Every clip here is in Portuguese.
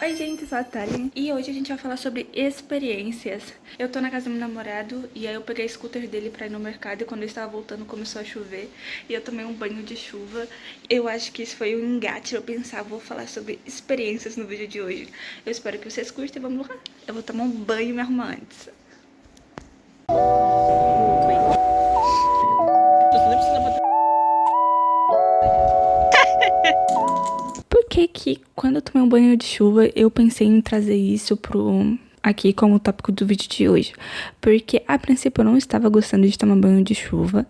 Oi gente, eu sou a Thalia e hoje a gente vai falar sobre experiências. Eu tô na casa do meu namorado e aí eu peguei o scooter dele pra ir no mercado e quando eu estava voltando começou a chover e eu tomei um banho de chuva. Eu acho que isso foi um engate pra eu pensar, vou falar sobre experiências no vídeo de hoje. Eu espero que vocês curtem, vamos lá. Eu vou tomar um banho e me arrumar antes. Por que que quando eu tomei um banho de chuva eu pensei em trazer isso aqui como tópico do vídeo de hoje? Porque a princípio eu não estava gostando de tomar banho de chuva,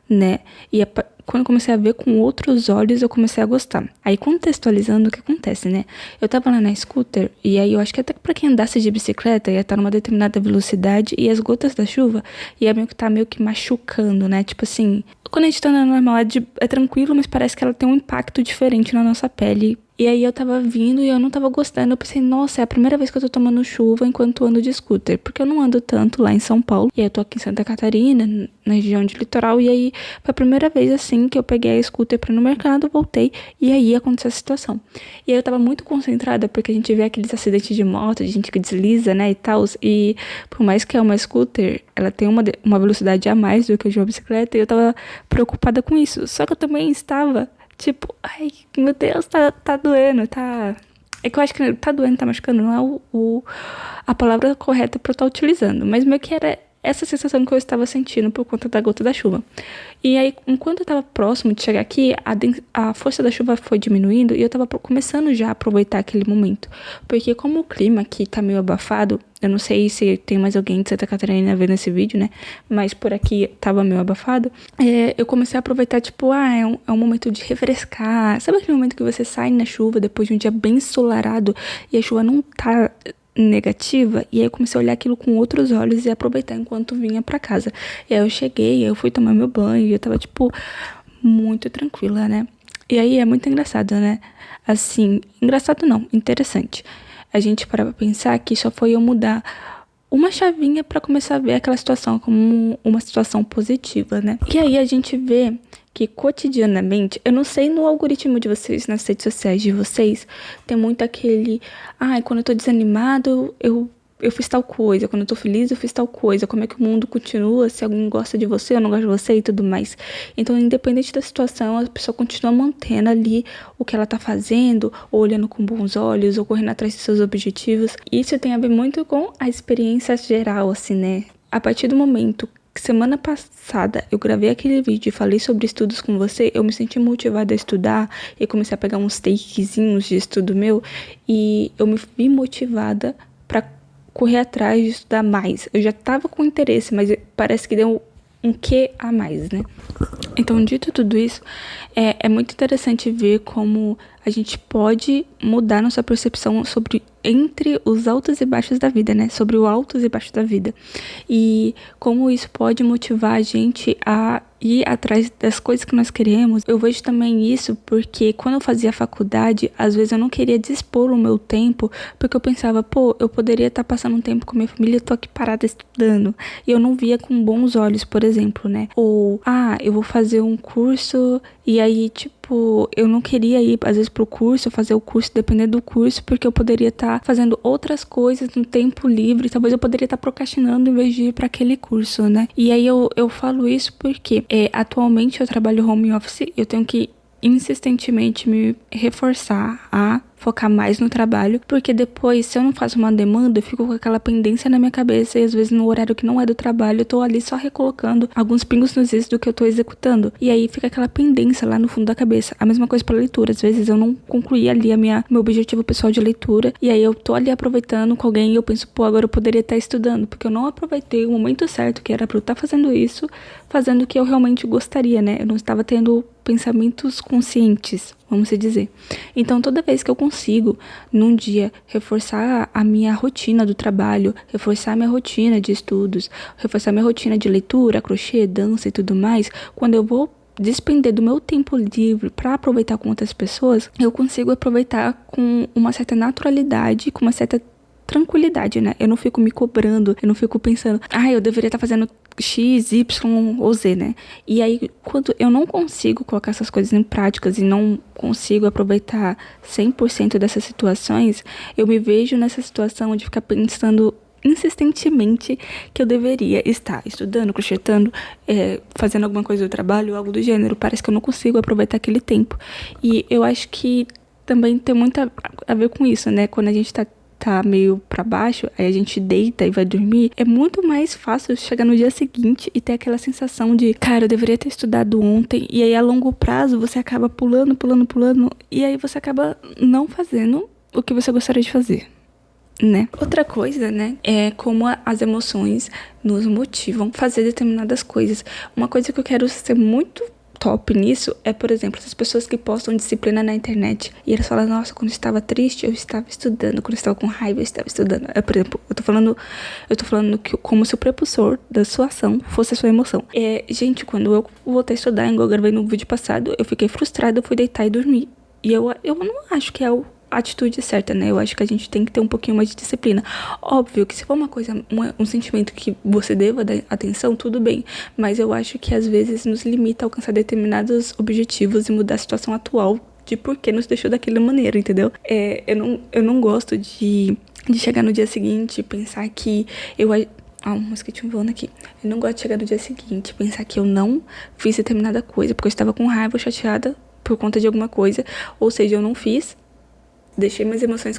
né? E quando eu comecei a ver com outros olhos, eu comecei a gostar. Aí contextualizando o que acontece, né? Eu tava lá na scooter e aí eu acho que até pra quem andasse de bicicleta ia estar numa determinada velocidade e as gotas da chuva ia meio que machucando, né? Tipo assim, quando a gente tá andando normal é tranquilo, mas parece que ela tem um impacto diferente na nossa pele. E aí eu tava vindo e eu não tava gostando. Eu pensei, nossa, é a primeira vez que eu tô tomando chuva enquanto ando de scooter. Porque eu não ando tanto lá em São Paulo. E aí eu tô aqui em Santa Catarina, na região de litoral. E aí foi a primeira vez assim que eu peguei a scooter pra ir no mercado, voltei. E aí aconteceu a situação. E aí eu tava muito concentrada, porque a gente vê aqueles acidentes de moto, de gente que desliza, né, e tal. E por mais que é uma scooter, ela tem uma velocidade a mais do que de uma bicicleta. E eu tava preocupada com isso. Só que eu também estava... Tipo, ai, meu Deus, tá doendo, tá... É que eu acho que tá doendo, tá machucando, não é a palavra correta pra eu estar utilizando. Mas meio que era essa sensação que eu estava sentindo por conta da gota da chuva. E aí, enquanto eu tava próximo de chegar aqui, a força da chuva foi diminuindo e eu tava começando já a aproveitar aquele momento. Porque como o clima aqui tá meio abafado, eu não sei se tem mais alguém de Santa Catarina vendo esse vídeo, né? Mas por aqui tava meio abafado. Eu comecei a aproveitar, tipo, é um momento de refrescar. Sabe aquele momento que você sai na chuva depois de um dia bem ensolarado e a chuva não tá negativa? E aí eu comecei a olhar aquilo com outros olhos e aproveitar enquanto vinha pra casa. E aí eu cheguei, eu fui tomar meu banho e eu tava, tipo, muito tranquila, né? E aí é muito engraçado, né? Assim, engraçado não, interessante. A gente para pra pensar que só foi eu mudar uma chavinha pra começar a ver aquela situação como uma situação positiva, né? E aí a gente vê que cotidianamente, eu não sei no algoritmo de vocês, nas redes sociais de vocês, tem muito aquele, quando eu tô desanimado, eu fiz tal coisa, quando eu tô feliz eu fiz tal coisa, como é que o mundo continua, se alguém gosta de você ou não gosta de você e tudo mais. Então, independente da situação, a pessoa continua mantendo ali o que ela tá fazendo, ou olhando com bons olhos, ou correndo atrás de seus objetivos. Isso tem a ver muito com a experiência geral, assim, né? A partir do momento que semana passada eu gravei aquele vídeo e falei sobre estudos com você, eu me senti motivada a estudar e comecei a pegar uns takezinhos de estudo meu e eu me vi motivada pra correr atrás de estudar mais. Eu já tava com interesse, mas parece que deu um quê a mais, né? Então, dito tudo isso, é muito interessante ver como a gente pode mudar nossa percepção sobre entre os altos e baixos da vida, né? Sobre o altos e baixos da vida. E como isso pode motivar a gente a ir atrás das coisas que nós queremos. Eu vejo também isso porque quando eu fazia faculdade, às vezes eu não queria dispor o meu tempo, porque eu pensava, pô, eu poderia estar passando um tempo com minha família, eu tô aqui parada estudando. E eu não via com bons olhos, por exemplo, né? Ou, eu vou fazer um curso e aí, tipo, eu não queria ir, às vezes, pro curso, fazer o curso, dependendo do curso, porque eu poderia estar fazendo outras coisas no tempo livre, talvez eu poderia estar procrastinando em vez de ir para aquele curso, né? E aí eu falo isso porque atualmente eu trabalho home office, eu tenho que insistentemente me reforçar a focar mais no trabalho, porque depois, se eu não faço uma demanda, eu fico com aquela pendência na minha cabeça e às vezes no horário que não é do trabalho, eu tô ali só recolocando alguns pingos nos is do que eu tô executando. E aí fica aquela pendência lá no fundo da cabeça. A mesma coisa pra leitura, às vezes eu não concluí ali meu objetivo pessoal de leitura, e aí eu tô ali aproveitando com alguém e eu penso, pô, agora eu poderia estar estudando, porque eu não aproveitei o momento certo, que era pra eu estar fazendo isso, fazendo o que eu realmente gostaria, né? Eu não estava tendo pensamentos conscientes, vamos dizer. Então, toda vez que eu consigo, num dia, reforçar a minha rotina do trabalho, reforçar a minha rotina de estudos, reforçar a minha rotina de leitura, crochê, dança e tudo mais, quando eu vou despender do meu tempo livre para aproveitar com outras pessoas, eu consigo aproveitar com uma certa naturalidade, com uma certa tranquilidade, né? Eu não fico me cobrando, eu não fico pensando, eu deveria estar fazendo X, Y ou Z, né? E aí, quando eu não consigo colocar essas coisas em práticas e não consigo aproveitar 100% dessas situações, eu me vejo nessa situação de ficar pensando insistentemente que eu deveria estar estudando, crochetando, fazendo alguma coisa do trabalho, algo do gênero. Parece que eu não consigo aproveitar aquele tempo. E eu acho que também tem muito a ver com isso, né? Quando a gente tá meio pra baixo, aí a gente deita e vai dormir, é muito mais fácil chegar no dia seguinte e ter aquela sensação de, cara, eu deveria ter estudado ontem, e aí a longo prazo você acaba pulando, e aí você acaba não fazendo o que você gostaria de fazer, né? Outra coisa, né, é como as emoções nos motivam a fazer determinadas coisas. Uma coisa que eu quero ser muito top nisso é, por exemplo, as pessoas que postam disciplina na internet e eles falam, nossa, quando eu estava triste eu estava estudando, quando eu estava com raiva eu estava estudando. Por exemplo, eu tô falando que como se o prepulsor da sua ação fosse a sua emoção. Gente, quando eu voltei a estudar, igual eu gravei no vídeo passado, eu fiquei frustrada, eu fui deitar e dormir. E eu não acho que é a atitude certa, né? Eu acho que a gente tem que ter um pouquinho mais de disciplina. Óbvio que se for uma coisa, um sentimento que você deva dar atenção, tudo bem. Mas eu acho que às vezes nos limita a alcançar determinados objetivos e mudar a situação atual de por que nos deixou daquela maneira, entendeu? Eu não gosto de chegar no dia seguinte e pensar que um mosquitinho voando aqui. Eu não gosto de chegar no dia seguinte e pensar que eu não fiz determinada coisa porque eu estava com raiva ou chateada por conta de alguma coisa. Ou seja, eu não fiz, deixei minhas emoções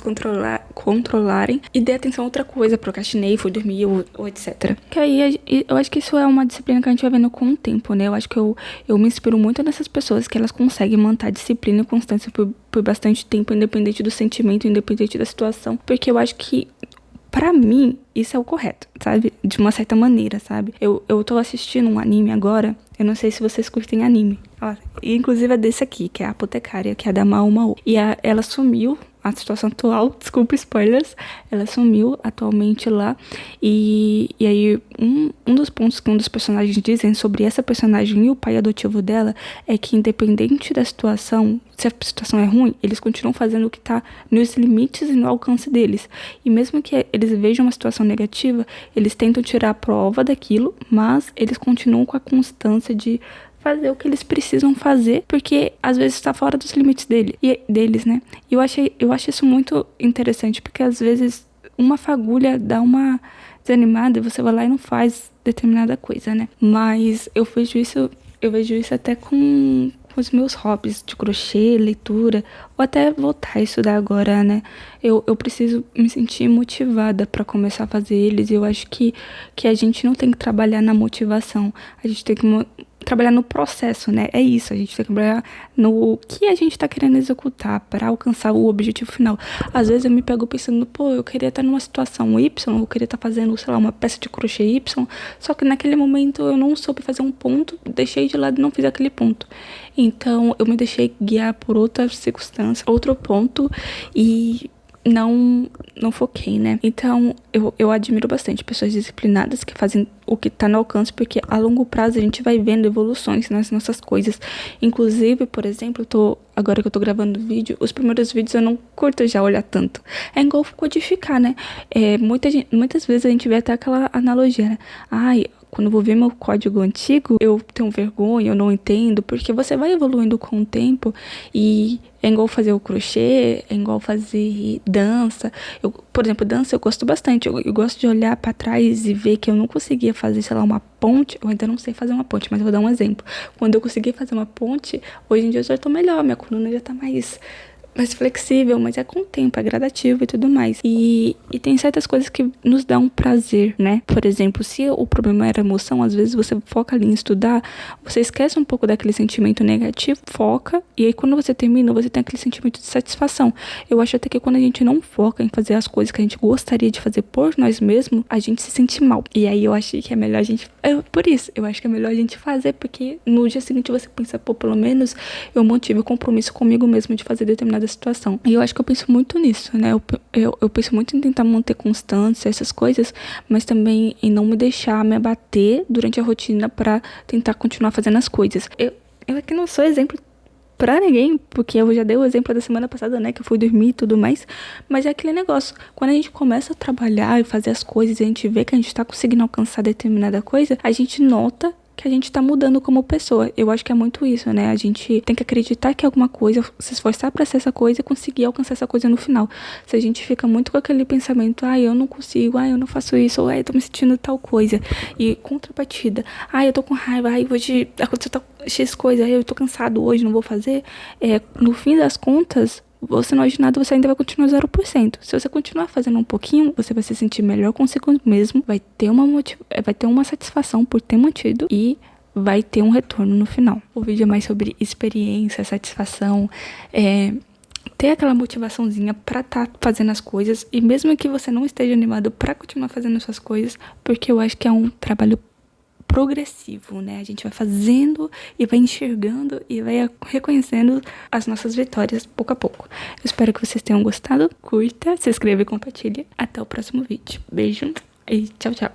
controlarem e dei atenção a outra coisa, procrastinei, fui dormir ou etc. Que aí eu acho que isso é uma disciplina que a gente vai vendo com o tempo, né? Eu acho que eu me inspiro muito nessas pessoas que elas conseguem manter disciplina e constância por bastante tempo, independente do sentimento, independente da situação. Porque eu acho que, pra mim, isso é o correto, sabe? De uma certa maneira, sabe? Eu tô assistindo um anime agora, eu não sei se vocês curtem anime. Inclusive é desse aqui, que é a Apotecária, que é da Mao Mao. E ela sumiu, a situação atual, desculpa spoilers, ela sumiu atualmente lá. E aí, um dos pontos que um dos personagens dizem sobre essa personagem e o pai adotivo dela é que, independente da situação, se a situação é ruim, eles continuam fazendo o que tá nos limites e no alcance deles. E mesmo que eles vejam uma situação negativa, eles tentam tirar a prova daquilo, mas eles continuam com a constância de fazer o que eles precisam fazer, porque às vezes está fora dos limites deles, né? E eu acho isso muito interessante, porque às vezes uma fagulha dá uma desanimada e você vai lá e não faz determinada coisa, né? Mas eu vejo isso até com os meus hobbies de crochê, leitura, ou até voltar a estudar agora, né? Eu preciso me sentir motivada para começar a fazer eles, e eu acho que a gente não tem que trabalhar na motivação, a gente tem que trabalhar no processo, né? É isso, a gente tem que trabalhar no que a gente tá querendo executar para alcançar o objetivo final. Às vezes eu me pego pensando, pô, eu queria estar numa situação Y, eu queria estar fazendo, sei lá, uma peça de crochê Y, só que naquele momento eu não soube fazer um ponto, deixei de lado e não fiz aquele ponto. Então eu me deixei guiar por outra circunstância, outro ponto, e não foquei, né? Então, eu admiro bastante pessoas disciplinadas que fazem o que tá no alcance, porque a longo prazo a gente vai vendo evoluções nas nossas coisas. Inclusive, por exemplo, agora que eu tô gravando vídeo, os primeiros vídeos eu não curto já olhar tanto. É igual codificar, né? Muitas vezes a gente vê até aquela analogia, né? Quando eu vou ver meu código antigo, eu tenho vergonha, eu não entendo, porque você vai evoluindo com o tempo e é igual fazer o crochê, é igual fazer dança. Por exemplo, dança eu gosto bastante, eu gosto de olhar pra trás e ver que eu não conseguia fazer, sei lá, uma ponte, eu ainda não sei fazer uma ponte, mas eu vou dar um exemplo. Quando eu consegui fazer uma ponte, hoje em dia eu já tô melhor, minha coluna já tá mais flexível, mas é com o tempo, é gradativo e tudo mais. E tem certas coisas que nos dão prazer, né? Por exemplo, se o problema era emoção, às vezes você foca ali em estudar, você esquece um pouco daquele sentimento negativo, foca, e aí quando você termina, você tem aquele sentimento de satisfação. Eu acho até que quando a gente não foca em fazer as coisas que a gente gostaria de fazer por nós mesmos, a gente se sente mal. E aí eu acho que é melhor a gente... Por isso, eu acho que é melhor a gente fazer, porque no dia seguinte você pensa, pô, pelo menos eu mantive o compromisso comigo mesmo de fazer determinada situação. E eu acho que eu penso muito nisso, né? Eu penso muito em tentar manter constância, essas coisas, mas também em não me deixar me abater durante a rotina pra tentar continuar fazendo as coisas. Eu é que não sou exemplo pra ninguém, porque eu já dei o exemplo da semana passada, né, que eu fui dormir e tudo mais, mas é aquele negócio, quando a gente começa a trabalhar e fazer as coisas, e a gente vê que a gente tá conseguindo alcançar determinada coisa, a gente nota que a gente tá mudando como pessoa. Eu acho que é muito isso, né? A gente tem que acreditar que é alguma coisa, se esforçar pra ser essa coisa e conseguir alcançar essa coisa no final. Se a gente fica muito com aquele pensamento, eu não consigo, eu não faço isso, ou eu tô me sentindo tal coisa, e contrapartida, eu tô com raiva, hoje aconteceu tal X coisa, eu tô cansado hoje, não vou fazer. No fim das contas, você não age nada, você ainda vai continuar 0%. Se você continuar fazendo um pouquinho, você vai se sentir melhor consigo mesmo, vai ter uma satisfação por ter mantido e vai ter um retorno no final. O vídeo é mais sobre experiência, satisfação, ter aquela motivaçãozinha pra tá fazendo as coisas, e mesmo que você não esteja animado pra continuar fazendo as suas coisas, porque eu acho que é um trabalho progressivo, né? A gente vai fazendo e vai enxergando e vai reconhecendo as nossas vitórias pouco a pouco. Eu espero que vocês tenham gostado. Curta, se inscreva e compartilhe. Até o próximo vídeo. Beijo e tchau, tchau.